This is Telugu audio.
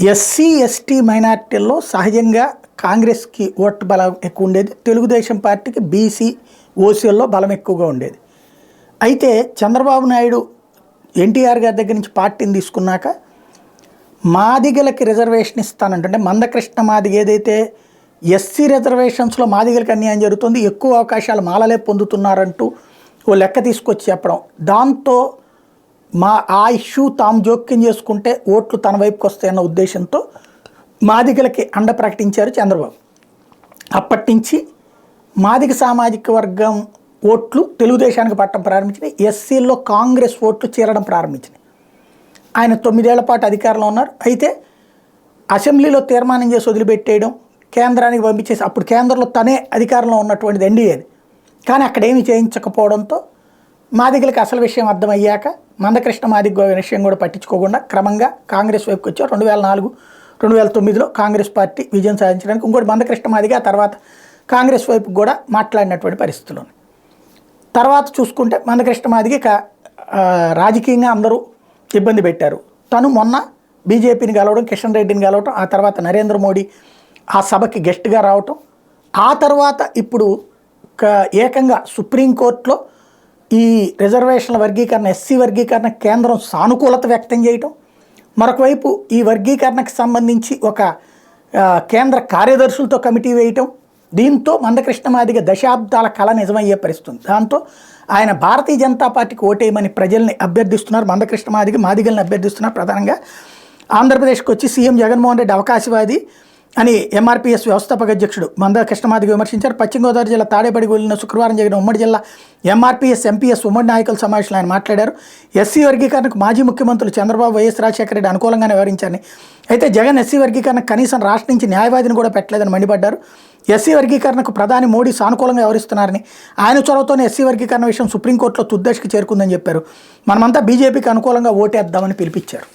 ఎస్సీ ఎస్టీ మైనార్టీల్లో సహజంగా కాంగ్రెస్కి ఓటు బలం ఎక్కువ ఉండేది, తెలుగుదేశం పార్టీకి బీసీ ఓసీల్లో బలం ఎక్కువగా ఉండేది. అయితే చంద్రబాబు నాయుడు ఎన్టీఆర్ గారి దగ్గర నుంచి పార్టీని తీసుకున్నాక మాదిగలకి రిజర్వేషన్ ఇస్తానంటే మందకృష్ణ మాదిగ ఏదైతే ఎస్సీ రిజర్వేషన్స్లో మాదిగలకి అన్యాయం జరుగుతుంది, ఎక్కువ అవకాశాలు మాలలే పొందుతున్నారంటూ ఓ లెక్క తీసుకొచ్చి చెప్పడం, దాంతో ఆ ఇష్యూ తాము జోక్యం చేసుకుంటే ఓట్లు తన వైపుకి వస్తాయన్న ఉద్దేశంతో మాదిగలకి అండ ప్రకటించారు చంద్రబాబు. అప్పటి నుంచి మాదిగ సామాజిక వర్గం ఓట్లు తెలుగుదేశానికి పట్టడం ప్రారంభించినాయి, ఎస్సీల్లో కాంగ్రెస్ ఓట్లు చేరడం ప్రారంభించినాయి. ఆయన 9 ఏళ్ల పాటు అధికారంలో ఉన్నారు. అయితే అసెంబ్లీలో తీర్మానం చేసి వదిలిపెట్టేయడం, కేంద్రానికి పంపించేసి, అప్పుడు కేంద్రంలో తనే అధికారంలో ఉన్నటువంటిది ఎన్డీఏది, కానీ అక్కడ ఏమి చేయించకపోవడంతో మాదిగలకి అసలు విషయం అర్థమయ్యాక మందకృష్ణ మాదిగ విషయం కూడా పట్టించుకోకుండా క్రమంగా కాంగ్రెస్ వైపుకి వచ్చారు. 2004, 2009లో కాంగ్రెస్ పార్టీ విజయం సాధించడానికి ఇంకోటి మందకృష్ణ మాదిగ ఆ తర్వాత కాంగ్రెస్ వైపుకి కూడా మాట్లాడినటువంటి పరిస్థితులు. తర్వాత చూసుకుంటే మందకృష్ణ మాదిగ రాజకీయంగా అందరూ ఇబ్బంది పెట్టారు. తను మొన్న బీజేపీని కలవడం, కిషన్ రెడ్డిని కలవటం, ఆ తర్వాత నరేంద్ర మోడీ ఆ సభకి గెస్ట్గా రావటం, ఆ తర్వాత ఇప్పుడు ఏకంగా సుప్రీంకోర్టులో ఈ రిజర్వేషన్ల వర్గీకరణ, ఎస్సీ వర్గీకరణ కేంద్రం సానుకూలత వ్యక్తం చేయటం, మరొక వైపు ఈ వర్గీకరణకు సంబంధించి ఒక కేంద్ర కార్యదర్శులతో కమిటీ వేయటం, దీంతో మందకృష్ణ మాదిగ దశాబ్దాల కళ నిజమయ్యే పరిస్థితుంది. దాంతో ఆయన భారతీయ జనతా పార్టీకి ఓటేయమని ప్రజల్ని అభ్యర్థిస్తున్నారు. మందకృష్ణ మాదిగల్ని అభ్యర్థిస్తున్నారు. ప్రధానంగా ఆంధ్రప్రదేశ్కి వచ్చి సీఎం జగన్మోహన్ రెడ్డి అవకాశవాది అని ఎంఆర్పీఎస్ వ్యవస్థాపక అధ్యక్షుడు మందకృష్ణ మాదిగ విమర్శించారు. పశ్చిమ గోదావరి జిల్లా తాడేపల్లిగూడెంలో శుక్రవారం జరిగిన ఉమ్మడి జిల్లా ఎంఆర్పీఎస్ ఎంపీఎస్ ఉమ్మడి నాయకుల సమావేశంలో ఆయన మాట్లాడారు. ఎస్సీ వర్గీకరణకు మాజీ ముఖ్యమంత్రులు చంద్రబాబు, వైఎస్ రాజశేఖర రెడ్డి అనుకూలంగానే వివరించారని, అయితే జగన్ ఎస్సీ వర్గీకరణకు కనీసం రాష్ట్రం నుంచి న్యాయవాదిని కూడా పెట్టలేదని మండిపడ్డారు. ఎస్సీ వర్గీకరణకు ప్రధాని మోడీ సానుకూలంగా వ్యవహరిస్తున్నారని, ఆయన చొరవతోనే ఎస్సీ వర్గీకరణ విషయం సుప్రీంకోర్టులో తుద్దశకి చేరుకుందని చెప్పారు. మనమంతా బీజేపీకి అనుకూలంగా ఓటేద్దామని పిలిపించారు.